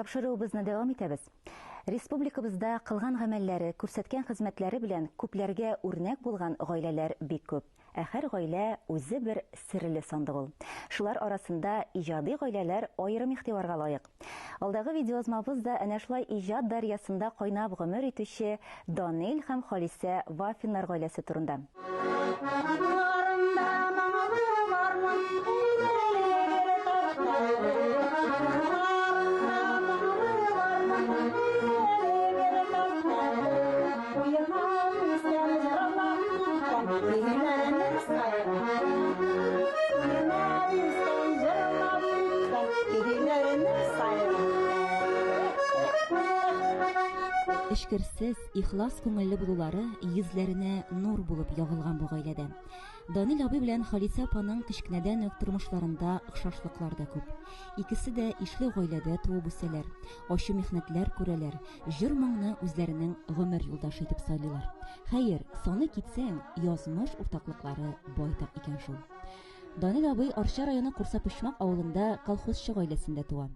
Тапшыруыбызны дәвам итәбез. Республикабызда кылган гамәлләре, күрсәткән хезмәтләре белән күпләргә үрнәк булган гаиләләр бик күп. Ә һәр гаилә үзе бер серле сандык ул. Шулар арасында иҗади гаиләләр аерым игътибарга лаек. Алдагы видеоязмабыз да әнә шулай иҗат дарьясында кайнап гомер итүче Данил һәм Халисә Вафиннар гаиләсе турында. Эшкерсез, ихлас күңелле булулары йөзләренә нур булып ягылган бу гаиләдә. Данил абый белән Халисә апаның кичкенәдән үк тормышларында охшашлыклар да күп. Икесе дә ишле гаиләдә туып үсәләр, ачы михнәтләр күрәләр, җыр-моңны үзләренең гомер юлдашы итеп сайлыйлар. Хәер, саны китсәң, язмыш уртаклыклары байтак икән шул. Данил абый Арча районы Курсапышмак авылында колхозчы гаиләсендә туа.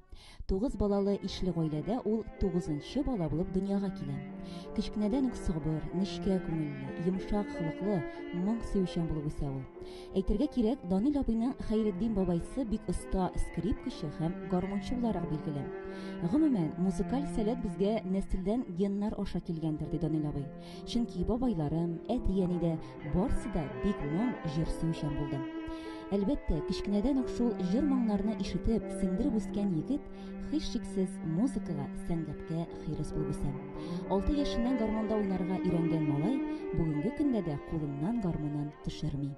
9 балалы ишле гаиләдә ул 9нчы бала булып дөньяга килә. Кичкенәдән үк сабыр, нечкә күңелле, йомшак хылыклы, моң сөючән булып үсә ул. Әйтергә кирәк, Данил абыйның Хәйретдин бабайсы бик оста скрипкачы һәм гармунчы буларак билгеле. Гомумән, музыкаль сәләт безгә нәселдән геннар аша килгәндер, ди Данил абый. Чөнки бабайларым, әти-әни дә барсы да бик моң җыр сөючән булды. Әлбәттә, кичкенәдән үк шул җыр-моңнарны ишетеп, сеңдереп үскән егет һичшиксез музыкага, сәнгатькә хирыс булып үсә. 6 яшеннән гармунда уйнарга өйрәнгән малай бүгенге көндә дә кулыннан гармунын төшерми.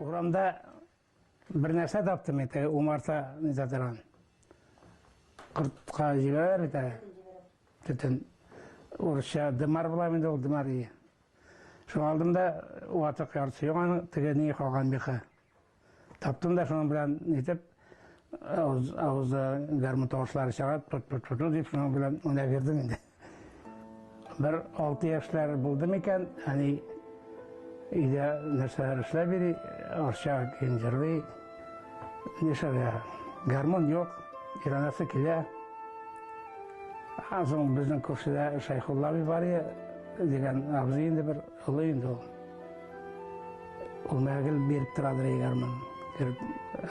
Урамда бер нәрсә таптым, умарта низаторган. Кыртка җибәр итә. Төтен урысча дымар була инде ул дымар. Шуны алдым да ватык ярсы яңаны тегене калган бихе. Таптым да шуның белән нитеп авыз гармун тавышлары чыгат, тот дип шуның белән уйна бирдем инде. Бер 6 яшьләр булды микән, әни өйдә нәрсәләр эшләп бирә, арча кенҗырлый. Нишә гармун юк. İranası kile, azın bizden kürsüde Şeyhullah bir var ya, degen abzıyındı bir ılıyındı o. O məgil berip turadır egarman,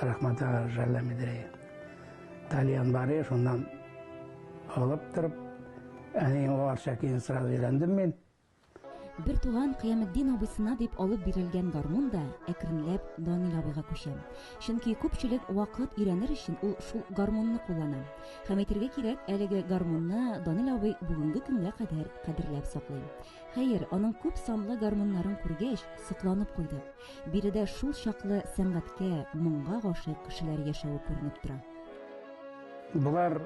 rahmata jallamidir. Taliyan var ya, şundan alıp durup, o arşakiyin sırada erendim ben. Бер туган Кыямәтдин абысына дип алып бирелгән гармун да әкренләп Данил абыйга күчә. Чөнки күпчелек вакыт өйрәнер өчен ул шул гармунны куллана. Һәм әйтергә кирәк, әлеге гармунны Данил абый бүгенге көнгә кадәр кадерләп саклый. Хәер, аның күп санлы гармуннарын күргәч, сокланып куйды. Биредә шул чаклы сәнгатькә, моңга гашык кешеләр яшәве күренеп тора. Булар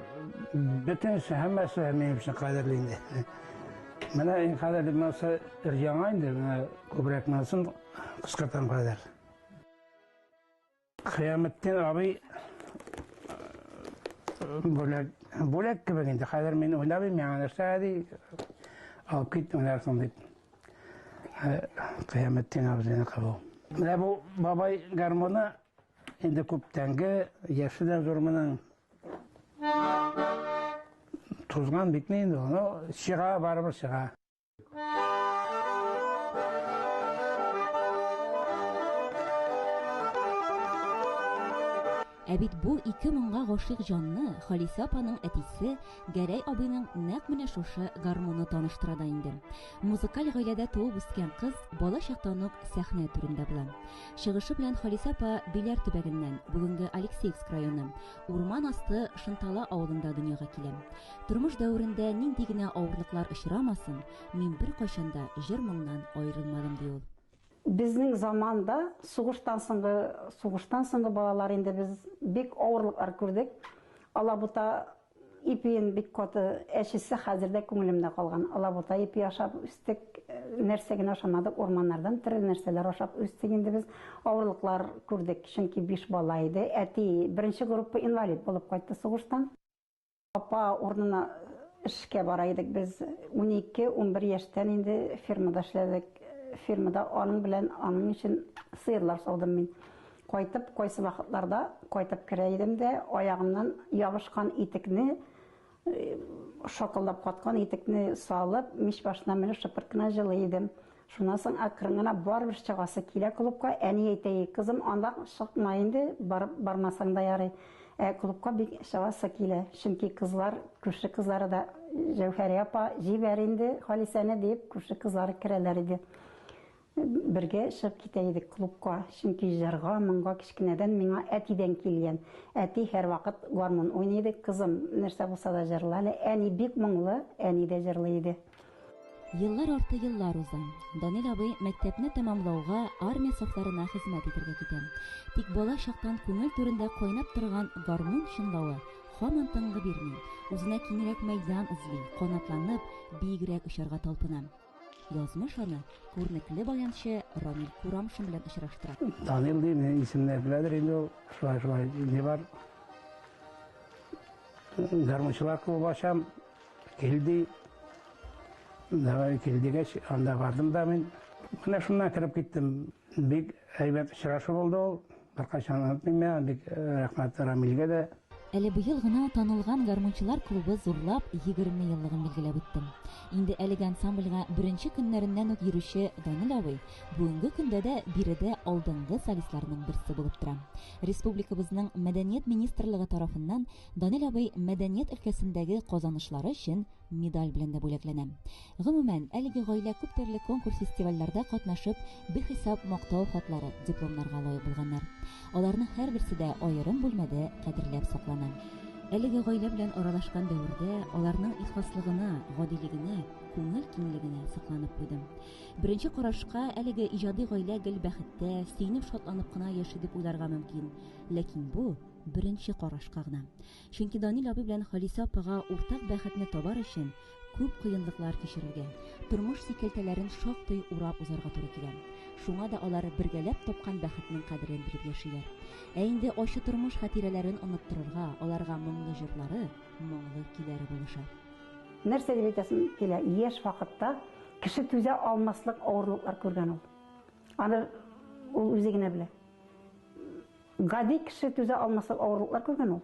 бөтенсе һәммәсе минем өчен кадерле инде. Менә иң кадерле нәрсә яңа инде, күбрәк нәрсән кыскартам кадәр. Кыямәттән абый бүләк кебек инде, хәзер мин уйлабым, яңа нәрсә ди, алып кит уйнарсың дип. Кыямәттән абыйны кабул. Менә бу бабай гармоны инде күптәнге яшьдән зур менә tuzgan bitmeyin de onu çığa barbar çığa. Ә бит бу 2000-га гашык җанны Халисә апаның әтисе Гәрәй абыйның нәкъ менә шушы гармунны таныштыра да инде. Музыкаль гаиләдә туып үскән кыз бала чактан ук сәхнә түрендә була. Чыгышы белән Халисә апа Биләр төбәгеннән, бүгенге Алексеевск районы, Урман асты Шынтала авылында дөньяга килә. Тормыш дәверендә нинди генә авырлыклар очрамасын, мин бер кайчанда җыр-моңнан аерылмадым ди ул. Безнең заманда сугыштан соңгы балалар инде без бик авырлыклар күрдек. Алабута ипиен бик каты әшесе хәзердә күңелемдә калган. Алабута ипи ашап үстек, нәрсә генә ашамадык, урманнардан төрле нәрсәләр ашап үстек инде без. Авырлыклар күрдек, чөнки 5 бала иде. Әти 1нче группа инвалид булып кайтты сугыштан. Апа урынына эшкә бара идек без. 12-11 яшьтән инде фермада эшләдек. Фермада аның белән аның өчен сыерлар саудым мин. Кайтып, кайсы вакытларда кайтып керә идем дә, аягымнан ябышкан итекне, шакылдап каткан итекне салып, мич башына менеп шыпырт кына җылый идем. Шуннан соң акрын гына барыбер чыгасы килә клубка. Әни әйтә, кызым, анда чыкма инде, бармасаң да ярый. Клубка бик чыгасы килә. Чөнки кызлар, күрше кызлары да Җәүһәри апа җибәр инде Халисәне дип, күрше кызлары керәләр иде. Бергә чыгып китә идек клубка. Чөнки җырга, моңга кичкенәдән миңа әтидән килгән. Әти һәр вакыт гармун уйный иде, кызым, нәрсә булса да җырлый әле. Әни бик моңлы, әни дә җырлый иде. Еллар арты еллар уза. Данил абый мәктәпне тәмамлауга армия сафларына хезмәт итәргә китә. Тик бала чактан күңел түрендә кайнап торган гармун чынлавы һаман тынгы бирми. Үзенә киңрәк мәйдан эзли, канатланып, биегрәк очарга талпына. Язмыш аны күрнекле баянчы Рамил Курамшин белән очраштыра. Данил дигән исемне беләдер инде ул. Шулай не бар. Гармунчылар клубы ачам, килди. Давай килдигәч, анда бардым да мин. Менә шуннан кирип киттем. Бик әйбәт очрашу булды ул. Беркайчан онытмыйм, бик рәхмәт Рамилгә дә. Әле быел гына танылган гармунчылар клубы зурлап 20 еллыгын билгеләп үтте. Инде әлеге ансамбльгә беренче көннәреннән үк йөрүче Данил абый бүгенге көндә дә биредә алдынгы солистларның берсе булып тора. Республикабызның Мәдәният министрлыгы тарафыннан Данил абый мәдәният өлкәсендәге казанышлары өчен медаль белән дә бүләкләнә. Гомумән, әлеге гаилә күп төрле конкурс фестивальләрдә катнашып, бихисап мактау хатлары, дипломнарга лаек булганнар. Аларның һәрберсе дә аерым бүлмәдә кадерләп саклана. Әлеге гаилә белән аралашкан дәвердә аларның ихласлыгына, гадилегенә, күңел киңлегенә сокланып куйдым. Беренче карашка әлеге иҗади гаилә гел бәхеттә, сөйнеп шатланып кына яши дип уйларга мөмкин. Ләкин бу беренче карашка гына. Чөнки Данил абый белән Халисә апага уртак бәхетне табар өчен күп кыенлыклар кичерергә, тормыш сикәлтәләрен шактый урап узарга туры килә. Шуңа да алар бергәләп тапкан бәхетнең кадерен белеп яшиләр. Инде ачы тормыш хатирәләрен оныттырырга, аларга моңлы җырлары, моңлы көйләре булыша. Нәрсә дип әйтәсем килә, яшь вакытта кеше түзә алмаслык авырлыклар күргән ул. Аны ул үзе генә белә. Гади кеше түзә алмаслык авырлыклар күргән ул.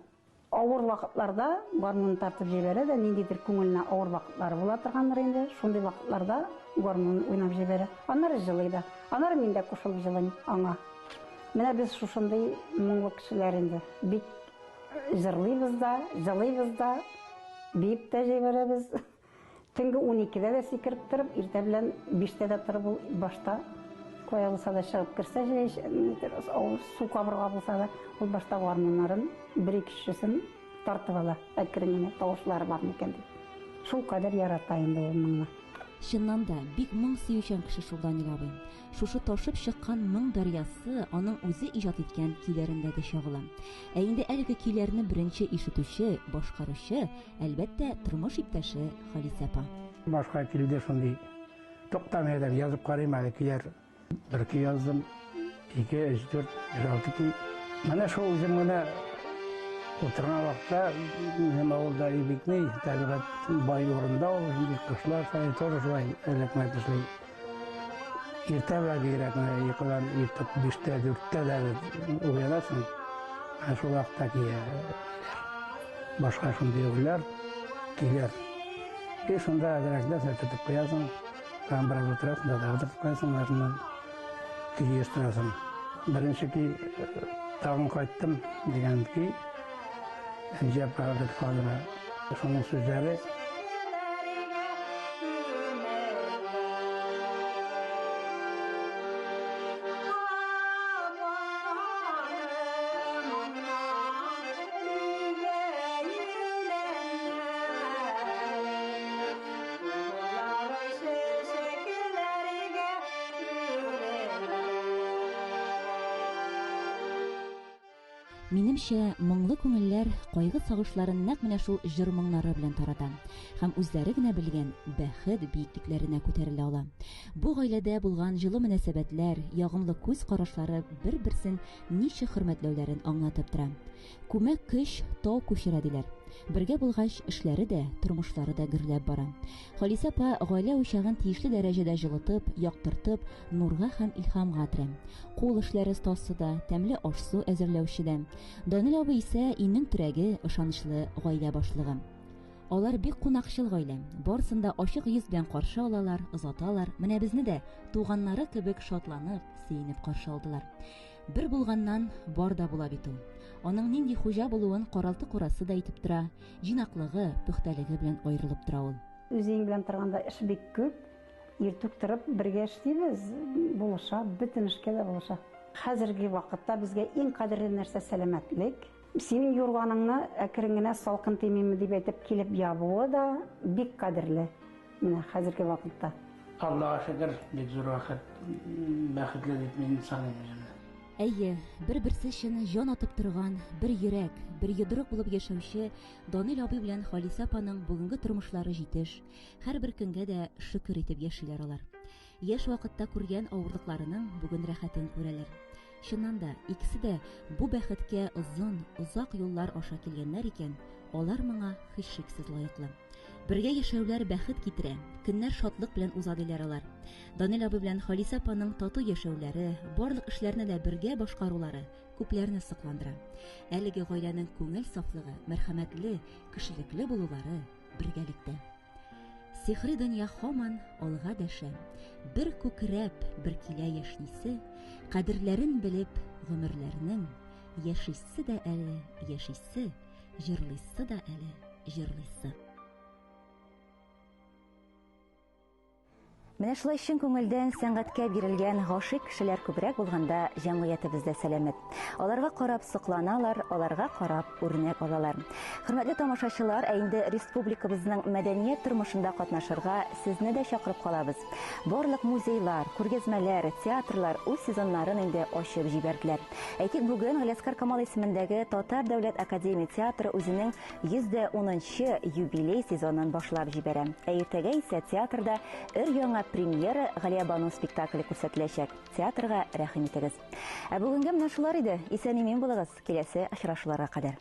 Авыр вакытларда гармун тартып җибәрә дә, ниндидер күңеленә авыр вакытлары була торгандыр инде. Шундый вакытларда гармун уйнап җибәрә. Аннары җырлый да. Аннары мин дә кушылып җырлыйм аңа. Менә без шушындый моңлы кешеләр инде. Бик җырлыйбыз да, җырлыйбыз да, биеп тә җибәрәбез. Төнге 12-дә дә сикереп торып, иртә белән 5-тә дә торып ул башта кая булса да чыгып керсә, су кабырга булса да, ул башта гармуннарын бер-икенчесен тартып ала. Әкрен генә тавышлары бар микән дип. Шул кадәр ярата инде ул моңны. Чыннан да бик моң сөючән кеше шул Данил абый. Шушы ташып чыккан моң дарьясы аның үзе иҗат иткән көйләрендә дә чагыла. Инде әлеге көйләрне беренче ишетүче, башкаручы, әлбәттә, тормыш иптәше Халисә апа. Башка килде шундый. Токтамыйдан язып карыйм әле көйләр. Бер көй яздым, 2, 3, 4, 6 көй. Менә шул үзем генә отырган вакытта мин авылда бикмей, табигать бай урында ул, инде кышлар сайын тоже шулай эләкмәт эшли. Иртә белән бигрәк йокыдан иртеп 5-тә, 4-тә дә уянасың. Шул вакытта кия. Башка шундый уйлар, көйләр. Шунда әзрәкләр сәтеп куясың, там бераз утырасың да утырып куясың, арнан көй естирәсең. Беренче көй тагын кайттым дигән көй. Әнҗә парадыр калыра. Шуның сүзләре Минемчә, моңлы күңелләр кайгы сагышларын нәкъ менә шул җыр моңнары белән тарата һәм үзләре генә белгән бәхет биеклекләренә күтәрелә ала. Бу гаиләдә булган җылы мөнәсәбәтләр, ягымлы күз карашлары бер-берсен ничек хөрмәтләүләрен аңлатып тора. Күмәк көч тау күчерә диләр. Бергә булгач, эшләре дә, тормышлары да гөрләп бара. Халисә апа гаилә учагын тиешле дәрәҗәдә җылытып, яктыртып, нурга һәм илһамга төрә. Кул эшләре остасы да, тәмле аш-су әзерләүче дә. Данил абый исә иннең терәге, ышанычлы гаилә башлыгы. Алар бик кунакчыл гаилә. Барысын да ачык йөз белән каршы алалар, озаталар. Менә безне дә туганнары кебек шатланып, сөенеп каршы алдылар. Бер булганнан бар да була бит ул. Аның нинди хуҗа булуын каралты курасы да әйтеп тора, җинаклыгы, пөхтәлеге белән аерылып тора ул. Үзең белән торганда эш бик күп. Иртүк торып бергә эшлибез, булыша, бөтен эшкә дә булыша. Хәзерге вакытта безгә иң кадерле нәрсә сәламәтлек. Синең юрганыңны әкрен генә салкын тимиме дип әйтеп килеп ябуы да бик кадерле. Менә хәзерге вакытта. Аллаһа шөкер, бик зур вакыт, бәхетле дип мин саныйм үземне. Әйе, бер-берсе өчен җан атып торган, бер йөрәк, бер йодрык булып яшәүче Данил абый белән Халисә апаның бүгенге тормышлары җитеш. Һәрбер көнгә дә шөкер итеп яшиләр алар. Яшь вакытта күргән авырлыкларының бүген рәхәтен күрәләр. Чыннан да, икесе дә бу бәхеткә озак юллар аша килгәннәр икән, алар моңа һичшиксез лаеклы. Бергә яшәүләр бәхет китерә, көннәр шатлык белән уза диләр алар. Данил абый белән Халисә апаның тату яшәүләре, барлык эшләрне дә бергә башкарулары күпләрне сокландыра. Әлеге гаиләнең күңел сафлыгы, мәрхәмәтле, кешелекле булулары бергәлектә. Сихри дөнья һаман алга дәшә. Бер күкрәп, бер килә яшнисе, кадерләрен белеп гомерләрнең, яшисе дә әле, яшисе, җырлыйсы да әле, җырлыйсы. Менә шулай чын күңелдән сәнгатькә бирелгән гашыйк кешеләр күбрәк булганда җәмгыятебездә сәламәт. Аларга карап сокланалар, аларга карап үрнәк алалар. Хөрмәтле тамашачылар, инде республикабызның мәдәният тормышында катнашырга сезне дә чакырып калабыз. Барлык музейлар, күргәзмәләр, театрлар үз сезоннарын инде ачып җибәрделәр. Әйтик, бүген Галиәскәр Камал исемендәге Татар дәүләт академия театры үзенең 110-нчы юбилей сезонын башлап җибәрә. Иртәгә исә театрда өр-яңа премьера Галия Бану спектакле күрсәтеләчәк. Театрга рәхим итегез. Бүгенгә менә шулар иде. Исән-имин булыгыз. Киләсе очрашуларга кадәр.